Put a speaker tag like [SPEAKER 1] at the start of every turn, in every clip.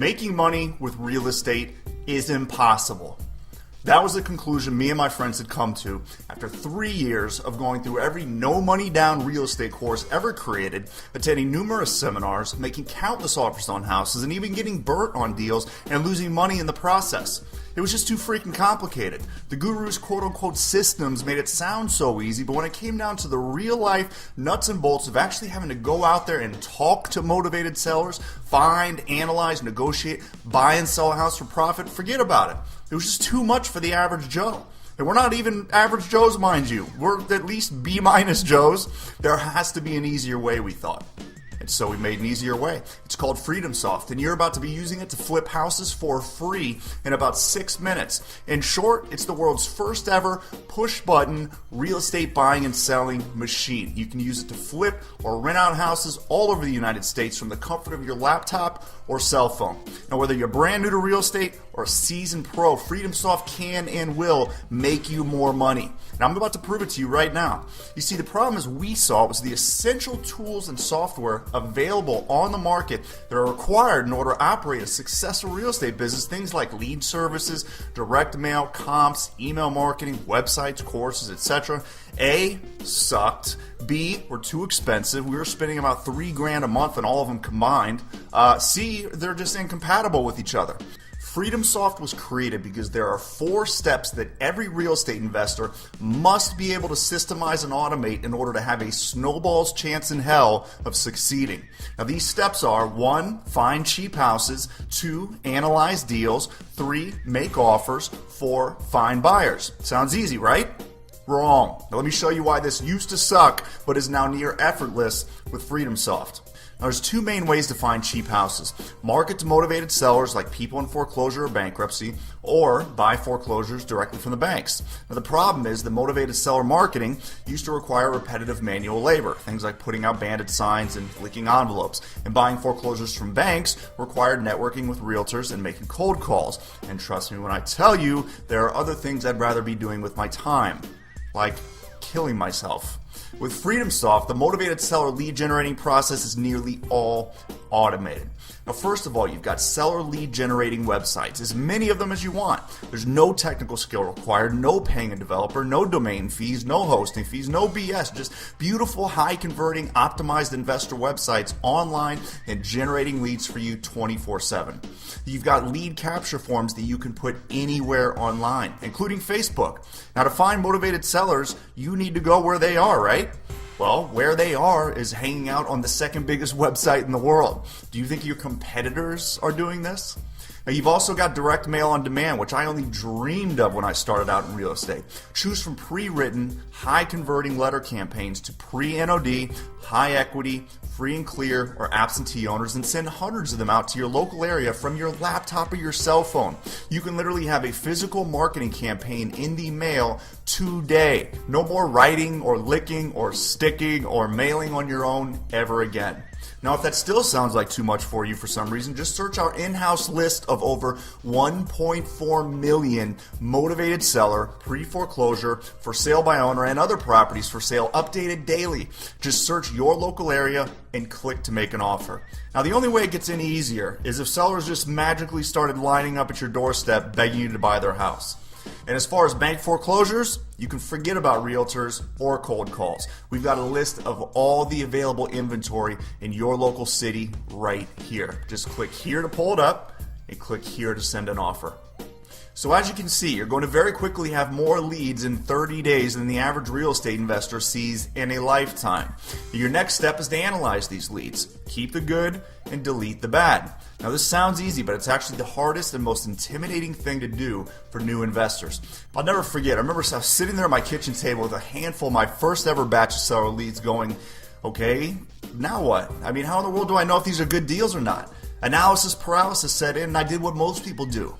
[SPEAKER 1] making money with real estate is impossible. That was the conclusion me and my friends had come to after 3 years of going through every no money down real estate course ever created, attending numerous seminars, making countless offers on houses, and even getting burnt on deals and losing money in the process. It was just too freaking complicated. The guru's quote-unquote systems made it sound so easy, but when it came down to the real-life nuts and bolts of actually having to go out there and talk to motivated sellers, find, analyze, negotiate, buy and sell a house for profit, forget about it. It was just too much for the average Joe. And we're not even average Joes, mind you. We're at least B- Joes. There has to be an easier way, we thought. And so we made an easier way. It's called FreedomSoft, and you're about to be using it to flip houses for free in about 6 minutes. In short, it's the world's first ever push-button real estate buying and selling machine. You can use it to flip or rent out houses all over the United States from the comfort of your laptop or cell phone. Now, whether you're brand new to real estate or a seasoned pro, FreedomSoft can and will make you more money. And I'm about to prove it to you right now. You see, the problem as we saw was the essential tools and software available on the market that are required in order to operate a successful real estate business. Things like lead services, direct mail, comps, email marketing, websites, courses, etc. A, sucked. B, were too expensive. We were spending about $3,000 a month on all of them combined. C, they're just incompatible with each other. FreedomSoft was created because there are 4 steps that every real estate investor must be able to systemize and automate in order to have a snowball's chance in hell of succeeding. Now, these steps are: 1, find cheap houses; 2, analyze deals; 3, make offers; 4, find buyers. Sounds easy, right? Wrong. Now, let me show you why this used to suck but is now near effortless with FreedomSoft. Now, there's 2 main ways to find cheap houses: market to motivated sellers like people in foreclosure or bankruptcy, or buy foreclosures directly from the banks. Now, the problem is the motivated seller marketing used to require repetitive manual labor, things like putting out banded signs and leaking envelopes, and buying foreclosures from banks required networking with realtors and making cold calls. And trust me when I tell you, there are other things I'd rather be doing with my time, like killing myself. With FreedomSoft, the motivated seller lead generating process is nearly all automated. Now, first of all, you've got seller lead generating websites, as many of them as you want. There's no technical skill required, no paying a developer, no domain fees, no hosting fees, no BS, just beautiful, high converting, optimized investor websites online and generating leads for you 24/7. You've got lead capture forms that you can put anywhere online, including Facebook. Now, to find motivated sellers, you need to go where they are, right? Well, where they are is hanging out on the second biggest website in the world. Do you think your competitors are doing this? Now, you've also got direct mail on demand, which I only dreamed of when I started out in real estate. Choose from pre-written, high-converting letter campaigns to pre-NOD, high-equity, free and clear, or absentee owners, and send hundreds of them out to your local area from your laptop or your cell phone. You can literally have a physical marketing campaign in the mail today. No more writing or licking or sticking or mailing on your own ever again. Now, if that still sounds like too much for you for some reason, just search our in-house list of over 1.4 million motivated seller, pre-foreclosure, for sale by owner, and other properties for sale updated daily. Just search your local area and click to make an offer. Now, the only way it gets any easier is if sellers just magically started lining up at your doorstep begging you to buy their house. And as far as bank foreclosures, you can forget about realtors or cold calls. We've got a list of all the available inventory in your local city right here. Just click here to pull it up and click here to send an offer. So as you can see, you're going to very quickly have more leads in 30 days than the average real estate investor sees in a lifetime. Your next step is to analyze these leads. Keep the good and delete the bad. Now, this sounds easy, but it's actually the hardest and most intimidating thing to do for new investors. I'll never forget, I remember I was sitting there at my kitchen table with a handful of my first ever batch of seller leads going, okay, now what? I mean, how in the world do I know if these are good deals or not? Analysis paralysis set in, and I did what most people do.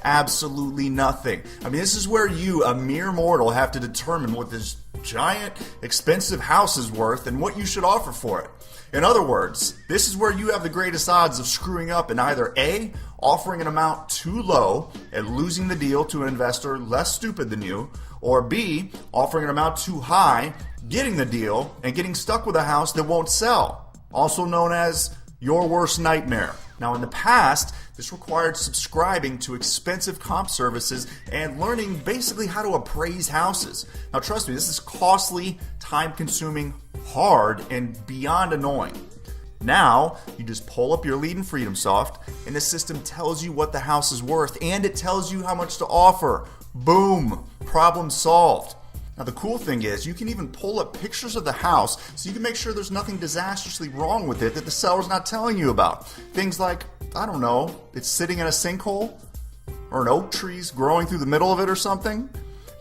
[SPEAKER 1] Absolutely nothing. I mean, this is where you, a mere mortal, have to determine what this giant, expensive house is worth and what you should offer for it. In other words, this is where you have the greatest odds of screwing up and either A, offering an amount too low and losing the deal to an investor less stupid than you, or B, offering an amount too high, getting the deal, and getting stuck with a house that won't sell, also known as your worst nightmare. Now, in the past, this required subscribing to expensive comp services and learning basically how to appraise houses. Now, trust me, this is costly, time-consuming, hard, and beyond annoying. Now, you just pull up your lead in FreedomSoft, and the system tells you what the house is worth, and it tells you how much to offer. Boom! Problem solved. Now, the cool thing is, you can even pull up pictures of the house so you can make sure there's nothing disastrously wrong with it that the seller's not telling you about. Things like, I don't know, it's sitting in a sinkhole, or an oak tree's growing through the middle of it or something.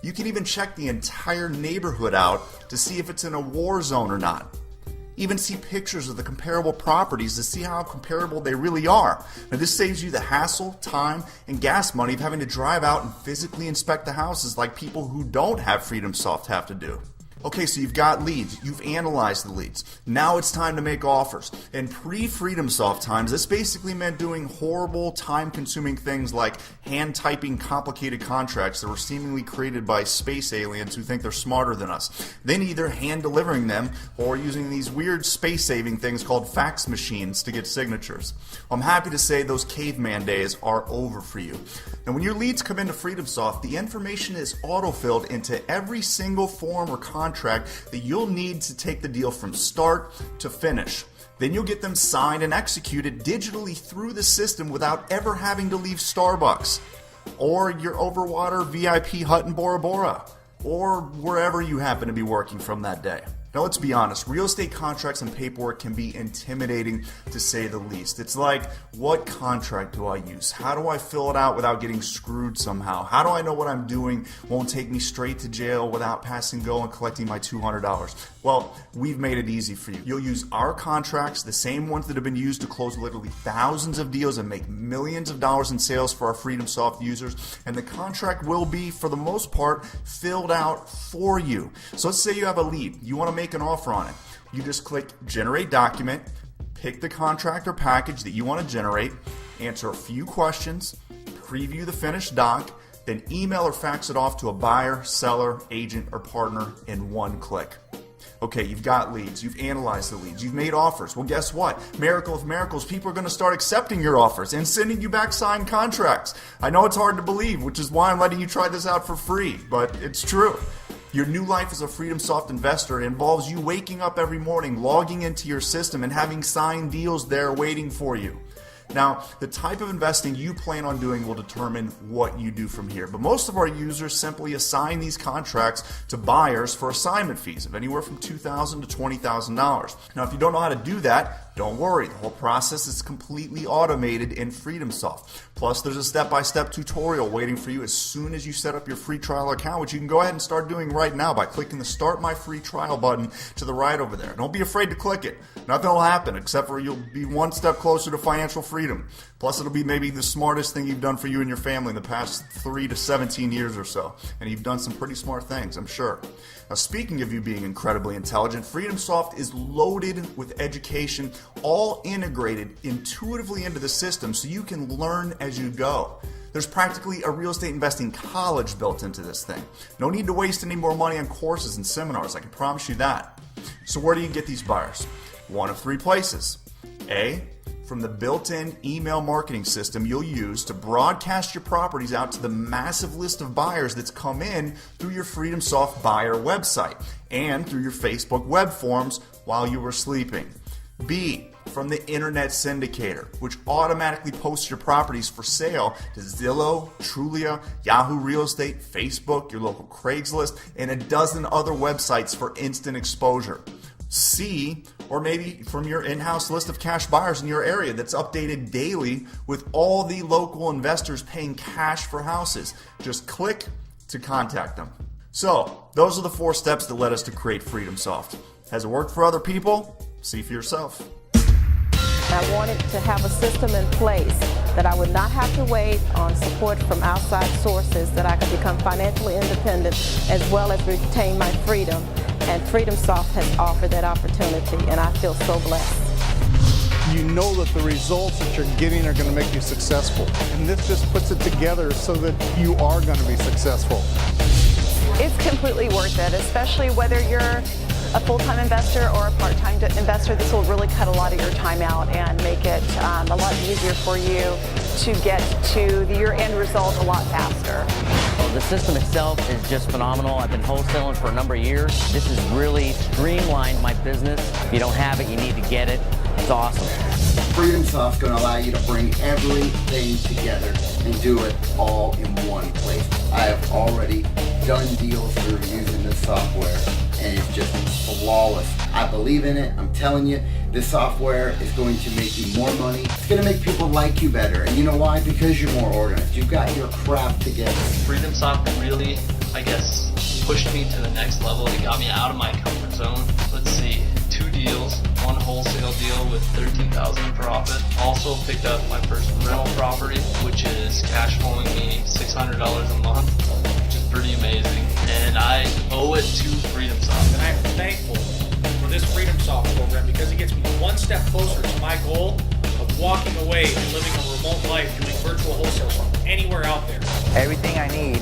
[SPEAKER 1] You can even check the entire neighborhood out to see if it's in a war zone or not. Even see pictures of the comparable properties to see how comparable they really are. Now, this saves you the hassle, time, and gas money of having to drive out and physically inspect the houses like people who don't have FreedomSoft have to do. Okay, so you've got leads, you've analyzed the leads. Now it's time to make offers. In pre-FreedomSoft times, this basically meant doing horrible, time-consuming things like hand-typing complicated contracts that were seemingly created by space aliens who think they're smarter than us. Then either hand-delivering them or using these weird space-saving things called fax machines to get signatures. I'm happy to say those caveman days are over for you. Now, when your leads come into FreedomSoft, the information is auto-filled into every single form or contract that you'll need to take the deal from start to finish. Then you'll get them signed and executed digitally through the system without ever having to leave Starbucks or your Overwater VIP hut in Bora Bora or wherever you happen to be working from that day. Now, let's be honest, real estate contracts and paperwork can be intimidating to say the least. It's like, what contract do I use? How do I fill it out without getting screwed somehow? How do I know what I'm doing won't take me straight to jail without passing go and collecting my $200? Well, we've made it easy for you. You'll use our contracts, the same ones that have been used to close literally thousands of deals and make millions of dollars in sales for our FreedomSoft users, and the contract will be, for the most part, filled out for you. So let's say you have a lead. You want to make an offer on it. You just click Generate Document, pick the contract or package that you want to generate, answer a few questions, preview the finished doc, then email or fax it off to a buyer, seller, agent, or partner in one click. Okay, you've got leads, you've analyzed the leads, you've made offers. Well, guess what? Miracle of miracles, people are going to start accepting your offers and sending you back signed contracts. I know it's hard to believe, which is why I'm letting you try this out for free, but it's true. Your new life as a FreedomSoft investor involves you waking up every morning, logging into your system, and having signed deals there waiting for you. Now, the type of investing you plan on doing will determine what you do from here. But most of our users simply assign these contracts to buyers for assignment fees of anywhere from $2,000 to $20,000. Now, if you don't know how to do that, don't worry. The whole process is completely automated in FreedomSoft. Plus, there's a step-by-step tutorial waiting for you as soon as you set up your free trial account, which you can go ahead and start doing right now by clicking the Start My Free Trial button to the right over there. Don't be afraid to click it. Nothing will happen except for you'll be one step closer to financial freedom. Plus, it'll be maybe the smartest thing you've done for you and your family in the past 3 to 17 years or so. And you've done some pretty smart things, I'm sure. Now, speaking of you being incredibly intelligent, FreedomSoft is loaded with education, all integrated intuitively into the system so you can learn as you go. There's practically a real estate investing college built into this thing. No need to waste any more money on courses and seminars, I can promise you that. So where do you get these buyers? One of 3 places. A, from the built-in email marketing system you'll use to broadcast your properties out to the massive list of buyers that's come in through your FreedomSoft buyer website and through your Facebook web forms while you were sleeping. B, from the internet syndicator, which automatically posts your properties for sale to Zillow, Trulia, Yahoo Real Estate, Facebook, your local Craigslist, and a dozen other websites for instant exposure. C, or maybe from your in-house list of cash buyers in your area that's updated daily with all the local investors paying cash for houses. Just click to contact them. So, those are the 4 steps that led us to create FreedomSoft. Has it worked for other people? See for yourself.
[SPEAKER 2] I wanted to have a system in place that I would not have to wait on support from outside sources, that I could become financially independent as well as retain my freedom. And FreedomSoft has offered that opportunity, and I feel so blessed.
[SPEAKER 3] You know that the results that you're getting are going to make you successful. And this just puts it together so that you are going to be successful.
[SPEAKER 4] It's completely worth it, especially whether you're a full-time investor or a part-time investor, this will really cut a lot of your time out and make it a lot easier for you to get to your end result a lot faster.
[SPEAKER 5] Well, the system itself is just phenomenal. I've been wholesaling for a number of years. This has really streamlined my business. If you don't have it, you need to get it. It's awesome.
[SPEAKER 6] FreedomSoft's going to allow you to bring everything together and do it all in one place. I have already done deals through using this software, and it's just flawless. I believe in it. I'm telling you, this software is going to make you more money. It's going to make people like you better. And you know why? Because you're more organized. You've got your crap together.
[SPEAKER 7] FreedomSoft really, I guess, pushed me to the next level. It got me out of my comfort zone. Let's see, 2 deals, 1 wholesale deal with $13,000 in profit. Also picked up my first rental property, which is cash flowing me $600 a month, which is pretty amazing. And I owe it to FreedomSoft.
[SPEAKER 8] And I'm thankful for this FreedomSoft program because it gets me one step closer to my goal of walking away and living a remote life doing virtual wholesale from anywhere out there.
[SPEAKER 9] Everything I need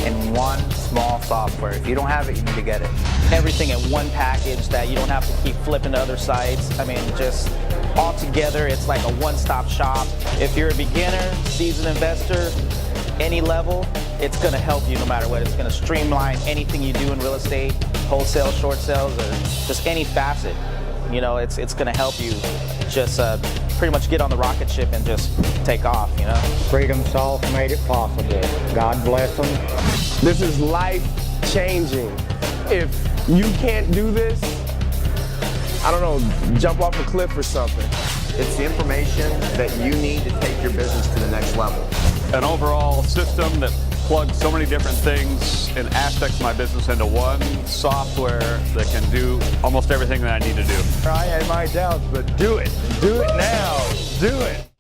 [SPEAKER 9] in one small software. If you don't have it, you need to get it.
[SPEAKER 10] Everything in one package that you don't have to keep flipping to other sites. I mean, just all together, it's like a one-stop shop. If you're a beginner, seasoned investor, any level, it's going to help you no matter what. It's going to streamline anything you do in real estate, wholesale, short sales, or just any facet. You know, it's going to help you just pretty much get on the rocket ship and just take off, you know.
[SPEAKER 11] FreedomSoft made it possible. God bless them.
[SPEAKER 12] This is life-changing. If you can't do this, I don't know, jump off a cliff or something.
[SPEAKER 13] It's the information that you need to take your business to the next level.
[SPEAKER 14] An overall system that plugs so many different things and aspects of my business into one software that can do almost everything that I need to do.
[SPEAKER 12] I had my doubts, but do it. Do it now. Do it.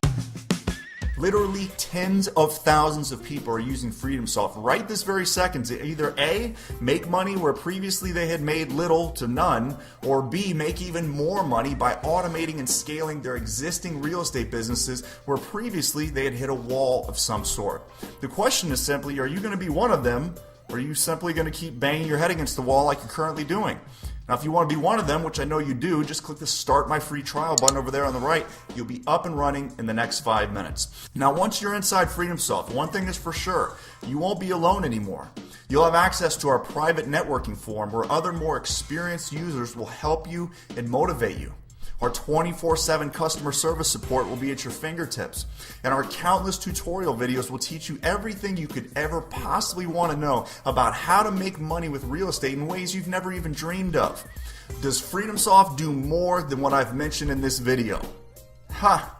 [SPEAKER 1] Literally tens of thousands of people are using FreedomSoft right this very second to either A, make money where previously they had made little to none, or B, make even more money by automating and scaling their existing real estate businesses where previously they had hit a wall of some sort. The question is simply, are you going to be one of them, or are you simply going to keep banging your head against the wall like you're currently doing? Now, if you want to be one of them, which I know you do, just click the Start My Free Trial button over there on the right. You'll be up and running in the next 5 minutes. Now, once you're inside FreedomSoft, one thing is for sure, you won't be alone anymore. You'll have access to our private networking forum where other more experienced users will help you and motivate you. Our 24/7 customer service support will be at your fingertips, and our countless tutorial videos will teach you everything you could ever possibly want to know about how to make money with real estate in ways you've never even dreamed of. Does FreedomSoft do more than what I've mentioned in this video? Ha!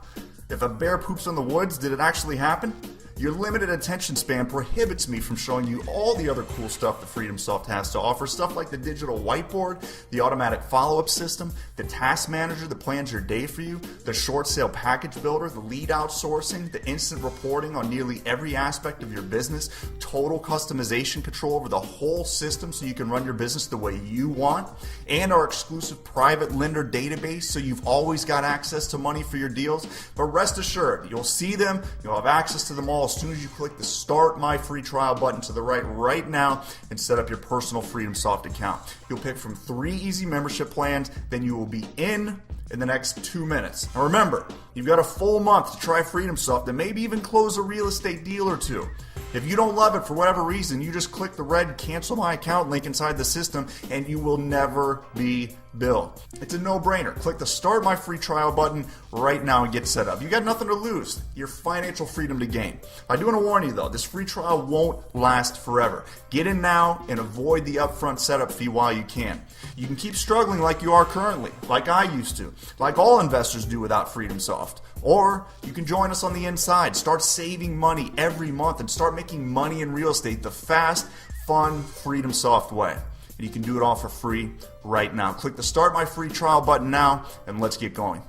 [SPEAKER 1] If a bear poops in the woods, did it actually happen? Your limited attention span prohibits me from showing you all the other cool stuff that FreedomSoft has to offer. Stuff like the digital whiteboard, the automatic follow-up system, the task manager that plans your day for you, the short sale package builder, the lead outsourcing, the instant reporting on nearly every aspect of your business, total customization control over the whole system so you can run your business the way you want, and our exclusive private lender database so you've always got access to money for your deals. But rest assured, you'll see them, you'll have access to them all as soon as you click the Start My Free Trial button to the right now and set up your personal FreedomSoft account. You'll pick from 3 easy membership plans, then you will be in the next 2 minutes. Now remember, you've got a full month to try FreedomSoft and maybe even close a real estate deal or two. If you don't love it for whatever reason, you just click the red cancel my account link inside the system and you will never be billed. It's a no-brainer. Click the Start My Free Trial button right now and get set up. You got nothing to lose. Your financial freedom to gain. I do want to warn you though, this free trial won't last forever. Get in now and avoid the upfront setup fee while you can. You can keep struggling like you are currently, like I used to, like all investors do without FreedomSoft. Or you can join us on the inside, start saving money every month and start making money in real estate the fast, fun, FreedomSoft way. And you can do it all for free right now. Click the Start My Free Trial button now and let's get going.